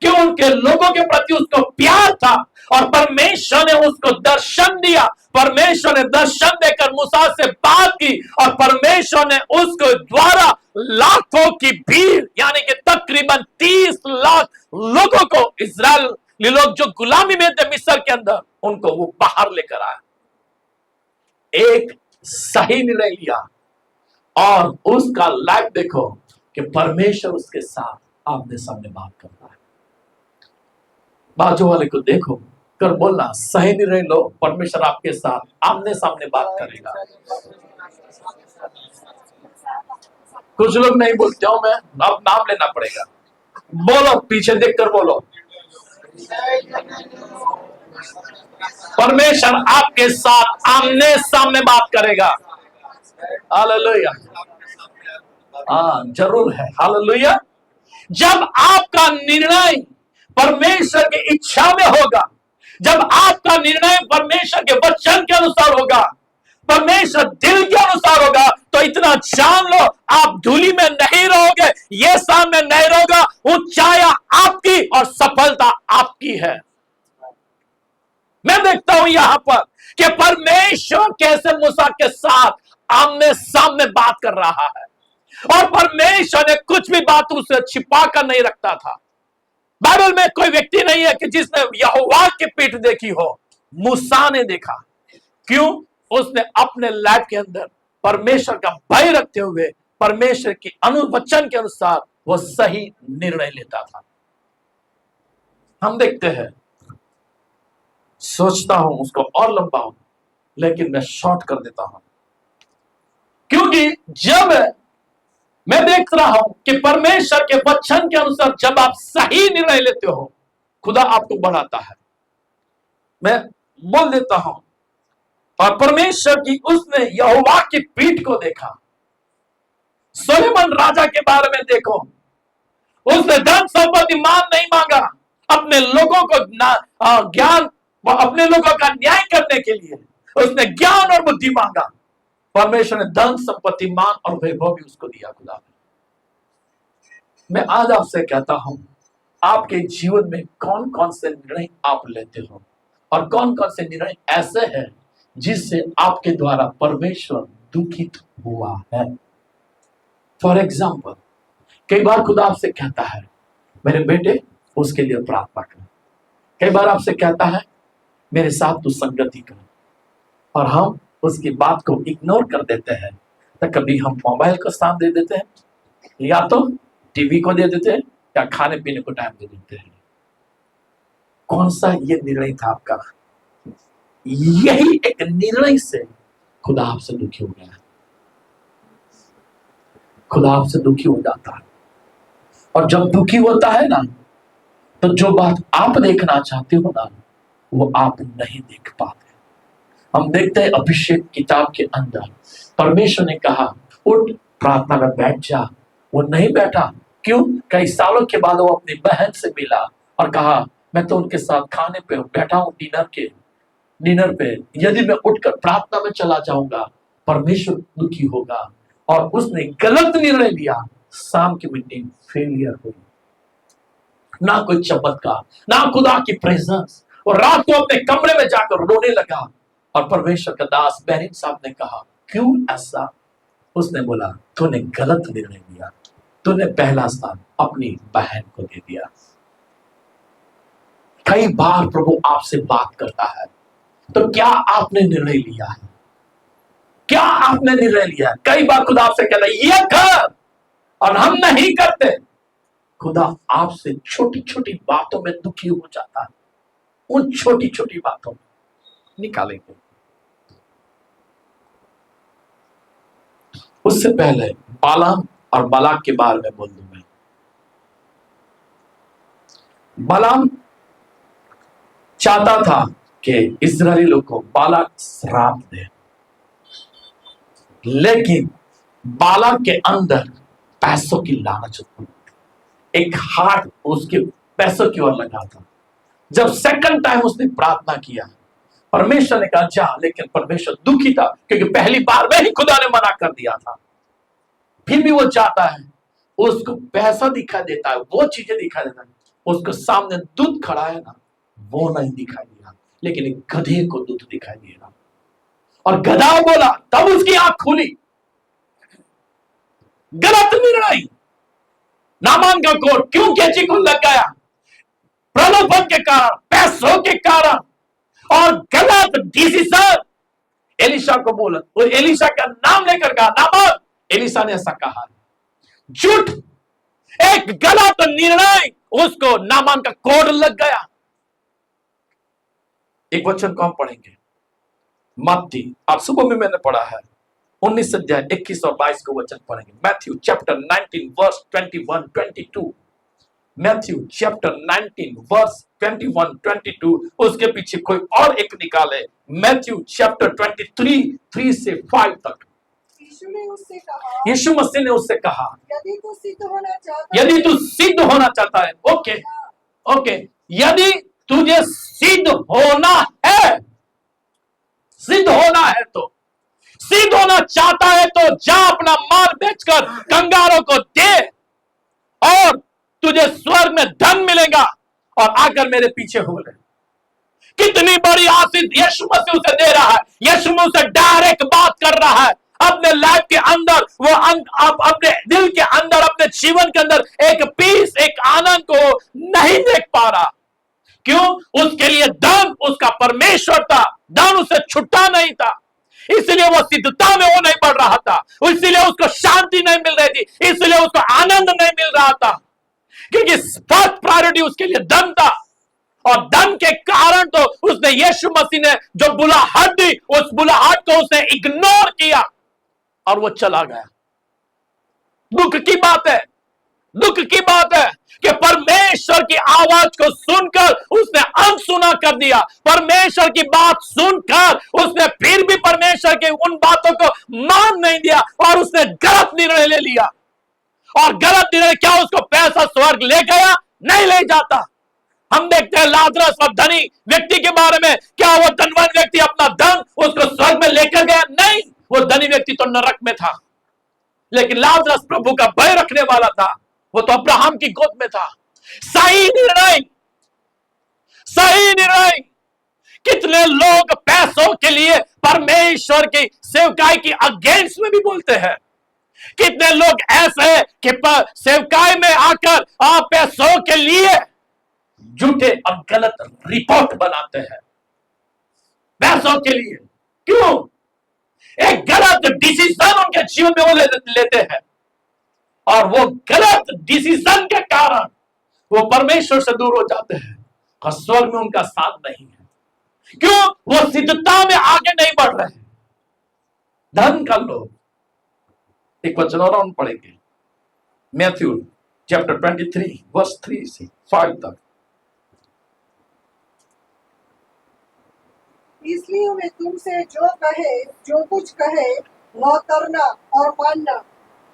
कि उनके लोगों के प्रति उसको प्यार था, और परमेश्वर ने उसको दर्शन दिया। परमेश्वर ने दर्शन देकर मूसा से बात की, और परमेश्वर ने उसके द्वारा लाखों की भीड़ यानी कि तकरीबन 30 लाख लोगों को, इजरायली लोग जो गुलामी में थे मिस्र के अंदर, उनको वो बाहर लेकर आया। एक सही निर्णय लिया, और उसका लाइफ देखो कि परमेश्वर उसके साथ आमने सामने बात करता है। बाजू वाले को देखो, कर बोलना, सही निर्णय लो, परमेश्वर आपके साथ आमने सामने बात करेगा। कुछ लोग नहीं बोलते हो, मैं अब नाम लेना पड़ेगा। बोलो, पीछे देखकर बोलो, परमेश्वर आपके साथ आमने सामने बात करेगा। हालेलुया, हाँ जरूर है। हालेलुया। जब आपका निर्णय परमेश्वर की इच्छा में होगा, जब आपका निर्णय परमेश्वर के वचन के अनुसार होगा, परमेश्वर दिल के अनुसार होगा, तो इतना जान लो, आप धूली में नहीं रहोगे, ये सामने नहीं रहोगा। ऊंचाई आपकी और सफलता आपकी है। मैं देखता हूं यहां पर कि परमेश्वर कैसे मूसा के साथ आमने सामने बात कर रहा है, और परमेश्वर ने कुछ भी बात उसे छिपा कर नहीं रखता था। बाइबल में कोई व्यक्ति नहीं है कि जिसने यहोवा की पीठ देखी हो। मूसा ने देखा। क्यों? उसने अपने लाइफ के अंदर परमेश्वर का भय रखते हुए परमेश्वर की अनुवचन के अनुसार वो सही निर्णय लेता था। हम देखते हैं, सोचता हूं उसको और लंबा हूं, लेकिन मैं शॉर्ट कर देता हूं, क्योंकि जब मैं देख रहा हूं कि परमेश्वर के वचन के अनुसार जब आप सही निर्णय लेते हो, खुदा आपको बढ़ाता है। मैं बोल देता हूं, और परमेश्वर की उसने यहोवा की पीठ को देखा। सोलोमन राजा के बारे में देखो, उसने धन संपत्ति मान नहीं मांगा, अपने अपने लोगों को ज्ञान, अपने लोगों का न्याय करने के लिए उसने ज्ञान और बुद्धि मांगा। परमेश्वर ने धन संपत्ति मान और वैभव भी उसको दिया खुदा ने। मैं आज आपसे कहता हूं, आपके जीवन में कौन कौन से निर्णय आप लेते हो और कौन कौन से निर्णय ऐसे हैं जिससे आपके द्वारा परमेश्वर दुखित हुआ है। फॉर एग्जाम्पल, कई बार खुदा आपसे कहता है मेरे बेटे उसके लिए प्रार्थना कर। कई बार आपसे कहता है मेरे साथ तू संगति कर, और हम उसकी बात को इग्नोर कर देते हैं। तो कभी हम मोबाइल को स्थान दे देते हैं, या तो टीवी को दे देते हैं, या खाने पीने को टाइम दे देते हैं। कौन सा ये निर्णय था आपका? यही एक निर्णय से खुदा आपसे दुखी हो गया है। खुदा आपसे दुखी हो जाता है, और जब दुखी होता है ना, तो जो बात आप देखना चाहते हो ना, वो आप नहीं देख पाते। हम देखते हैं अभिषेक किताब के अंदर परमेश्वर ने कहा उठ प्रार्थना में बैठ जा। वो नहीं बैठा। क्यों? कई सालों के बाद वो अपनी बहन से मिला और कहा मैं तो उनके साथ खाने पे बैठा हूं, डिनर पे। यदि मैं उठकर प्रार्थना में चला जाऊंगा, परमेश्वर दुखी होगा। और उसने गलत निर्णय लिया। शाम की मीटिंग फेलियर हुई। ना कोई चमत्कार, ना खुदा की प्रेजेंस। और रात को अपने कमरे में जाकर रोने लगा। और परमेश्वर का दास बैरिन साहब ने कहा क्यों ऐसा? उसने बोला तूने गलत निर्णय लिया, तूने पहला स्थान अपनी बहन को दे दिया। कई बार प्रभु आपसे बात करता है, तो क्या आपने निर्णय लिया है? क्या आपने निर्णय लिया है? कई बार खुदा आपसे कहता है ये कर, और हम नहीं करते। खुदा आपसे छोटी छोटी बातों में दुखी हो जाता है। उन छोटी छोटी बातों में निकालेंगे। उससे पहले बालाम और बालाक के बारे में बोल दूं मैं। बालाम चाहता था कि इस्राएली लोग को बालाक श्राप दे, लेकिन बालाक के अंदर पैसों की लालच थी। एक हार्ट उसके पैसों की ओर लगा था। जब सेकंड टाइम उसने प्रार्थना किया, परमेश्वर ने कहा जा, लेकिन परमेश्वर दुखी था क्योंकि पहली बार में ही खुदा ने मना कर दिया था। फिर भी वो चाहता है, उसको पैसा दिखाई देता है, वो चीजें दिखाई देता है, उसको सामने दूध खड़ा है ना, वो नहीं दिखाई दिया, लेकिन एक गधे को दूध दिखाई दे रहा। और गधा बोला, तब उसकी आंख खुली। गलत निर्णय। नामान का कोट क्यों कैची को लग गया? प्रलोभन के कारण, पैसों के कारण, और गलत डिसीजन। एलिशा को बोला, वो एलिशा का नाम लेकर कहा नामान। एलिशा ने ऐसा कहा। झूठ, एक गलत निर्णय, उसको नामान का कोड लग गया। एक वचन को हम पढ़ेंगे, मत्ती, आप सुबह में मैंने पढ़ा है, 19 अध्याय 21 और 22 को वचन पढ़ेंगे। Matthew chapter 19 verse 21, 22। Matthew chapter 19 verse 21, 22। उसके पीछे कोई और एक निकाले, मैथ्यू चैप्टर 23 3 से 5 तक। यीशु मसीह ने उससे कहा यदि तू सिद्ध होना चाहता है, ओके, यदि तुझे सिद्ध होना है, तो सिद्ध होना चाहता है तो जा अपना माल बेचकर कंगारों को दे, और तुझे स्वर्ग में धन मिलेगा, और आकर मेरे पीछे हो ले। कितनी बड़ी आशीष यीशु मसीह उसे दे रहा है। यीशु मसीह उसे डायरेक्ट बात कर रहा है। अपने लाइफ के अंदर, वो अपने दिल के अंदर, अपने जीवन के अंदर एक पीस, एक आनंद को नहीं देख पा रहा। क्यों? उसके लिए धन उसका परमेश्वर था, धन उसे छुट्टा नहीं था, इसलिए वो सिद्धता में वो नहीं बढ़ रहा था, इसलिए उसको शांति नहीं मिल रही थी, इसलिए उसको आनंद नहीं मिल रहा था, क्योंकि फर्स्ट प्रायोरिटी उसके लिए धन था। और धन के कारण तो उसने, यीशु मसीह ने जो बुलाहट दी, उस बुलाहट को उसने इग्नोर किया और वो चला गया। दुख की बात है कि परमेश्वर की आवाज को सुनकर उसने अनसुना कर दिया। परमेश्वर की बात सुनकर उसने फिर भी परमेश्वर के उन बातों को मान नहीं दिया, और उसने गलत निर्णय ले लिया। और गलत निर्णय क्या उसको पैसा स्वर्ग ले गया? नहीं ले जाता। हम देखते हैं लाजरस और धनी व्यक्ति के बारे में, क्या वो धनवान व्यक्ति अपना धन उसको स्वर्ग में लेकर गया? नहीं, वो धनी व्यक्ति तो नरक में था। लेकिन लाजरस प्रभु का भय रखने वाला था, वो तो अब्राहम की गोद में था। सही निर्णय, सही निर्णय। कितने लोग पैसों के लिए परमेश्वर की सेवकाई की अगेंस्ट में भी बोलते हैं। कितने लोग ऐसे हैं कि सेवकाई में आकर आप पैसों के लिए झूठे और गलत रिपोर्ट बनाते हैं, पैसों के लिए। क्यों? एक गलत डिसीजन उनके जीवन में वो लेते हैं, और वो गलत डिसीजन के कारण वो परमेश्वर से दूर हो जाते हैं और स्वर्ग में उनका साथ नहीं है। क्यों? वो सिद्धता में आगे नहीं बढ़ रहे हैं। धन का लोभ। एक वचन और हम पढ़ेंगे, मैथ्यू चैप्टर 23 वर्स 3 से 5 तक। इसलिए मैं तुमसे जो कुछ कहे वह करना और मानना,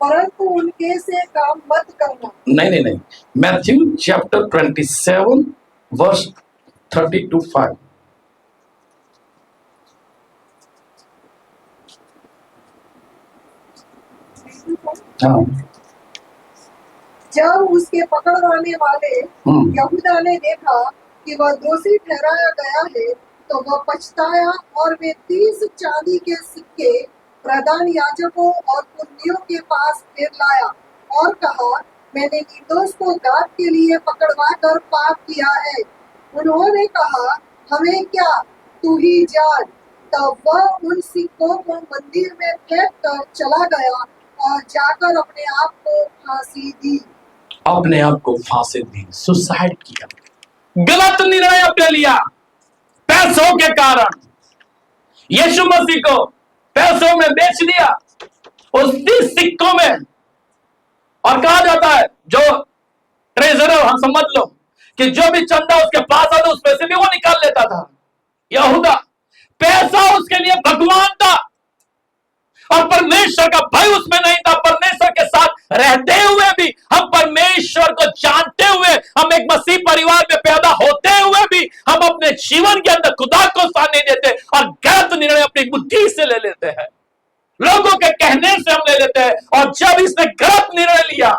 परंतु उनके से काम मत करना। नहीं, मैथ्यू चैप्टर 27 वर्स 30 to 5। हाँ। जब उसके पकड़वाने वाले यहूदा ने देखा कि वह दोषी ठहराया गया है, तो वह पछताया और वे 30 चांदी के सिक्के प्रधान याजकों और पुन्नियों के पास फिर लाया और कहा, मैंने निर्दोष को गात के लिए पकड़वा कर पाप किया है। उन्होंने कहा, हमें क्या, तू ही जान। तब वह उन सिक्कों को मंदिर में फेंक कर चला गया और जाकर अपने आप को फांसी दी, सुसाइड किया। गलत निर्णय अपने लिया पैसों के कारण। यीशु मसीह को पैसों में बेच दिया, उस 30 सिक्कों में। और कहा जाता है जो ट्रेजरर, हम समझ लो कि जो भी चंदा उसके पास आता उसमें से भी वो निकाल लेता था। यहूदा, पैसा उसके लिए भगवान था और परमेश्वर का भय उसमें नहीं था। परमेश्वर के साथ रहते हुए भी, हम परमेश्वर को जानते हुए, हम एक मसीह परिवार में पैदा होते हुए भी, हम अपने जीवन के अंदर खुदा को स्थान नहीं देते और गलत निर्णय अपनी बुद्धि से ले लेते हैं, लोगों के कहने से हम ले लेते हैं। और जब इसने गलत निर्णय लिया,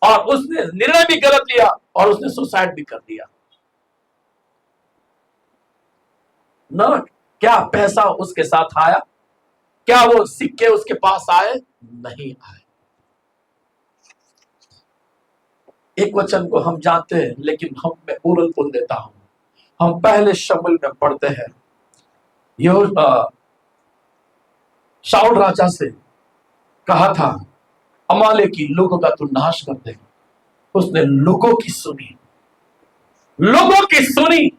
और उसने निर्णय भी गलत लिया और उसने सुसाइड भी कर दिया। न क्या पैसा उसके साथ आया? क्या वो सिक्के उसके पास आए? नहीं आए। एक वचन को हम जानते हैं, लेकिन हम मैं उरल पुल देता हूं। हम पहले शमूएल में पढ़ते हैं, शाऊल राजा से कहा था, अमालेकी लोगों का तू नाश कर दे। उसने लोगों की सुनी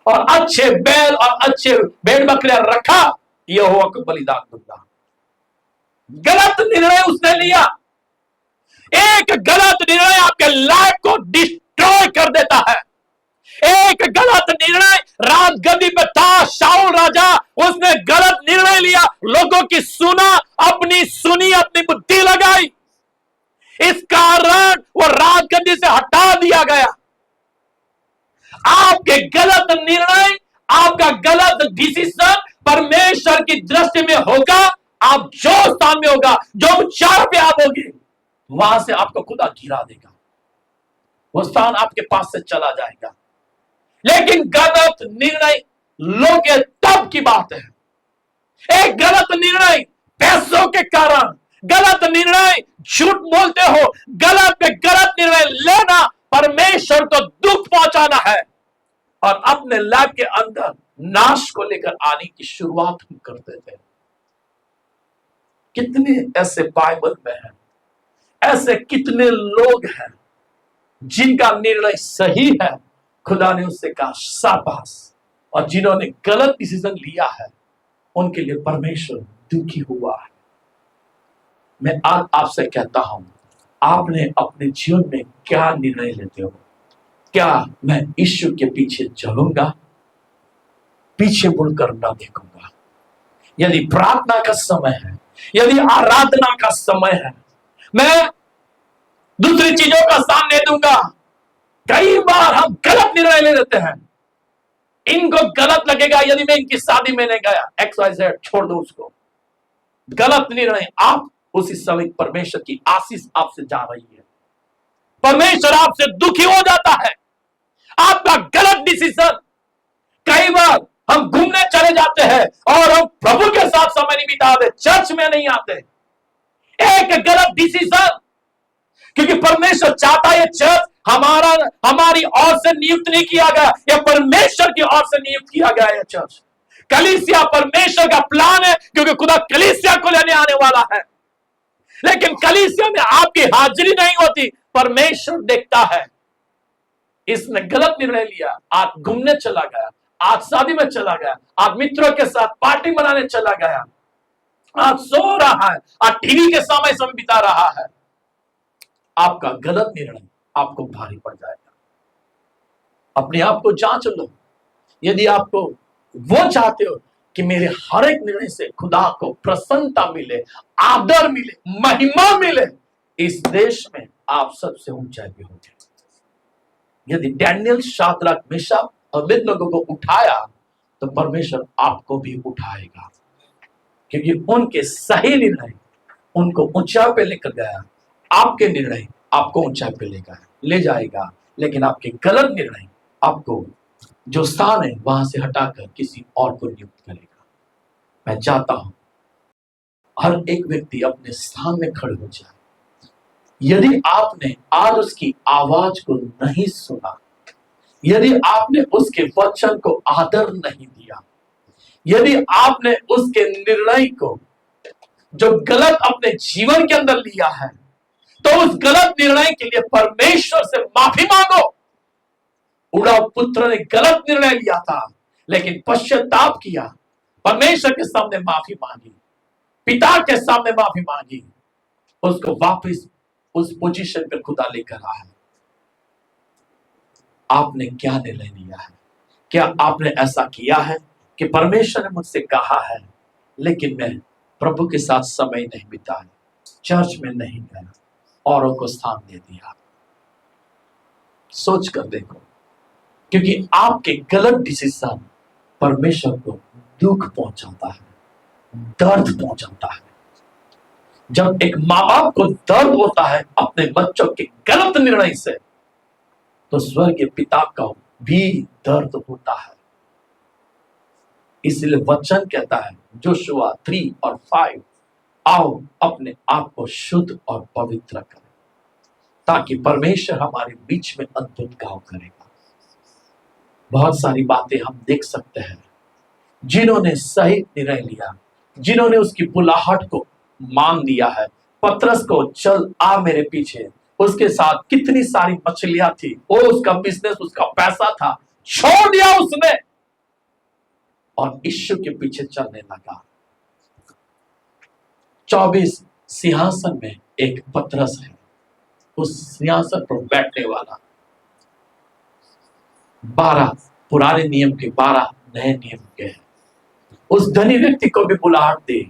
और अच्छे बैल और अच्छे भेड़ बकरियां रखा, यहोवा को बलिदान दूंगा। गलत निर्णय उसने लिया। एक गलत निर्णय आपके लाइफ को डिस्ट्रॉय कर देता है। एक गलत निर्णय, रात गद्दी पे था शाऊल राजा, उसने गलत निर्णय लिया, लोगों की अपनी बुद्धि लगाई। इस कारण वो रात गद्दी से हटा दिया गया। आपके गलत निर्णय, आपका गलत डिसीजन परमेश्वर की दृष्टि में होगा। आप जो स्थान में होगा, जो उच्चार पे आप होगे, वहां से आपको खुदा गिरा देगा। वो स्थान आपके पास से चला जाएगा। लेकिन गलत निर्णय लोग, तब की बात है। एक गलत निर्णय पैसों के कारण, गलत निर्णय झूठ बोलते हो, गलत निर्णय लेना परमेश्वर को दुख पहुंचाना है और अपने लाइफ के अंदर नाश को लेकर आने की शुरुआत हम करते थे। कितने ऐसे बाइबल में हैं, ऐसे कितने लोग हैं जिनका निर्णय सही है, खुदा ने उससे कहा शाबाश, और जिन्होंने गलत डिसीजन लिया है उनके लिए परमेश्वर दुखी हुआ है। मैं आज आपसे कहता हूं, आपने अपने जीवन में क्या निर्णय लेते हो? क्या मैं ईश्वर के पीछे चलूंगा, पीछे मुड़कर ना देखूंगा? यदि प्रार्थना का समय है, यदि आराधना का समय है, मैं दूसरी चीजों का स्थान नहीं दूंगा। कई बार हम गलत निर्णय ले लेते हैं। इनको गलत लगेगा यदि मैं इनकी शादी में नहीं गया, XYZ, छोड़ दो उसको। गलत निर्णय, आप उसी समय परमेश्वर की आशीष आपसे जा रही है, परमेश्वर आपसे दुखी हो जाता है। आपका गलत डिसीजन। कई बार हम घूमने चले जाते हैं और हम प्रभु के साथ समय नहीं बिताते, चर्च में नहीं आते। एक गलत डिसीजन, क्योंकि परमेश्वर चाहता है चर्च हमारी ओर से नियुक्त नहीं किया गया, यह परमेश्वर की ओर से नियुक्त किया गया है चर्च। कलीसिया परमेश्वर का प्लान है, क्योंकि खुदा कलीसिया को लेने आने वाला है। लेकिन कलीसिया में आपकी हाजिरी नहीं होती, परमेश्वर देखता है। इसने गलत निर्णय लिया, आज घूमने चला गया, आज शादी में चला गया, आज मित्रों के साथ पार्टी मनाने चला गया, आज सो रहा है, आज टीवी के सामने समय बिता रहा है। आपका गलत निर्णय आपको भारी पड़ जाएगा। अपने आप को जांच लो। यदि आपको वो चाहते हो कि मेरे हर एक निर्णय से खुदा को प्रसन्नता मिले, आदर मिले, महिमा मिले, इस देश में आप सबसे ऊंचाई पे होंगे। यदि डैनियल, शाद्रक, मेशक और अबेदनगो को उठाया तो परमेश्वर आपको भी उठाएगा, क्योंकि उनके सही निर्णय उनको ऊंचाई पे लेकर गया। आपके निर्णय आपको ऊंचाई पे ले जाएगा, लेकिन आपके गलत निर्णय आपको जो स्थान है वहां से हटाकर किसी और को नियुक्त करेगा। मैं चाहता हूं हर एक व्यक्ति अपने स्थान में खड़े हो जाए। यदि आपने आज उसकी आवाज को नहीं सुना, यदि आपने उसके वचन को आदर नहीं दिया, यदि आपने उसके निर्णय को जो गलत अपने जीवन के अंदर लिया है, तो उस गलत निर्णय के लिए परमेश्वर से माफी मांगो। उड़ाव पुत्र ने गलत निर्णय लिया था, लेकिन पश्चाताप किया, परमेश्वर के सामने माफी मांगी, पिता के सामने माफी मांगी, उसको वापस उस पोजीशन पर खुदा लेकर आया है। आपने क्या निर्णय लिया है? क्या आपने ऐसा किया है कि परमेश्वर ने मुझसे कहा है, लेकिन मैं प्रभु के साथ समय नहीं बिताया, चर्च में नहीं गया, औरों को स्थान दे दिया? सोच कर देखो, क्योंकि आपके गलत डिसीजन परमेश्वर को दुख पहुंचाता है, दर्द पहुंचाता है। जब एक माँ बाप को दर्द होता है अपने बच्चों के गलत निर्णय से, तो स्वर्गीय पिता का भी दर्द होता है। इसलिए वचन कहता है जोशुआ 3 और 5, आओ अपने आप को शुद्ध और पवित्र करें, ताकि परमेश्वर हमारे बीच में अद्भुत काम करेगा। बहुत सारी बातें हम देख सकते हैं, जिन्होंने सही निर्णय लिया, जिन्होंने उसकी बुलाहट को मान दिया है। पतरस को चल आ मेरे पीछे, उसके साथ कितनी सारी मछलियां थी, वो उसका बिजनेस, उसका पैसा था, छोड़ दिया उसने और यीशु के पीछे चलने लगा। 24 सिंहासन में एक पतरस है, उस सिंहासन पर बैठने वाला। 12 पुराने नियम के, 12 नए नियम के हैं। उस धनी व्यक्ति को भी बुलाहट दी,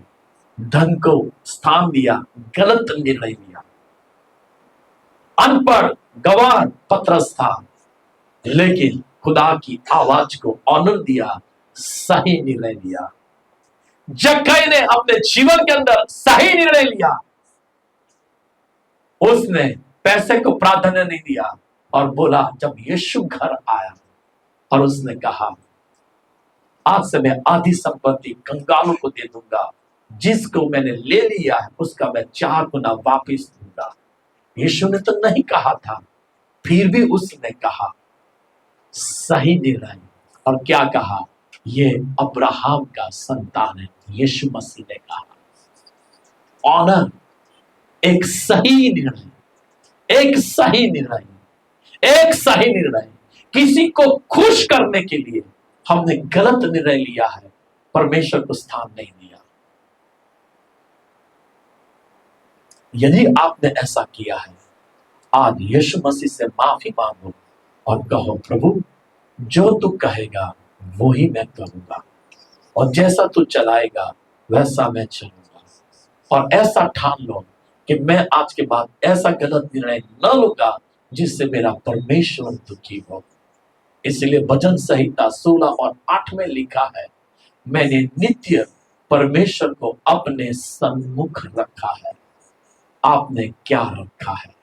धन को स्थान दिया, गलत निर्णय लिया। अनपढ़ गवार पतरस था, लेकिन खुदा की आवाज को ऑनर दिया, सही निर्णय लिया। जक्कई ने अपने जीवन के अंदर सही निर्णय लिया, उसने पैसे को प्राधान्य नहीं दिया और बोला, जब यीशु घर आया और उसने कहा, आज से मैं आधी संपत्ति कंगालों को दे दूंगा, जिसको मैंने ले लिया है उसका मैं 4 गुना वापिस दूंगा। यीशु ने तो नहीं कहा था, फिर भी उसने कहा सही निर्णय। और क्या कहा? ये अब्राहम का संतान है। यीशु मसीह ने कहा ऑनर, एक सही निर्णय, एक सही निर्णय, एक सही निर्णय। किसी को खुश करने के लिए हमने गलत निर्णय लिया है, परमेश्वर को स्थान नहीं दिया। यदि आपने ऐसा किया है, आज यीशु मसीह से माफी मांगो और कहो, प्रभु जो तू कहेगा वो ही मैं करूंगा, और जैसा तू चलाएगा वैसा मैं चलूंगा। और ऐसा ठान लो कि मैं आज के बाद ऐसा गलत निर्णय न लूंगा जिससे मेरा परमेश्वर दुखी हो। इसलिए भजन संहिता 16 और 8 में लिखा है, मैंने नित्य परमेश्वर को अपने सम्मुख रखा है। आपने क्या रखा है?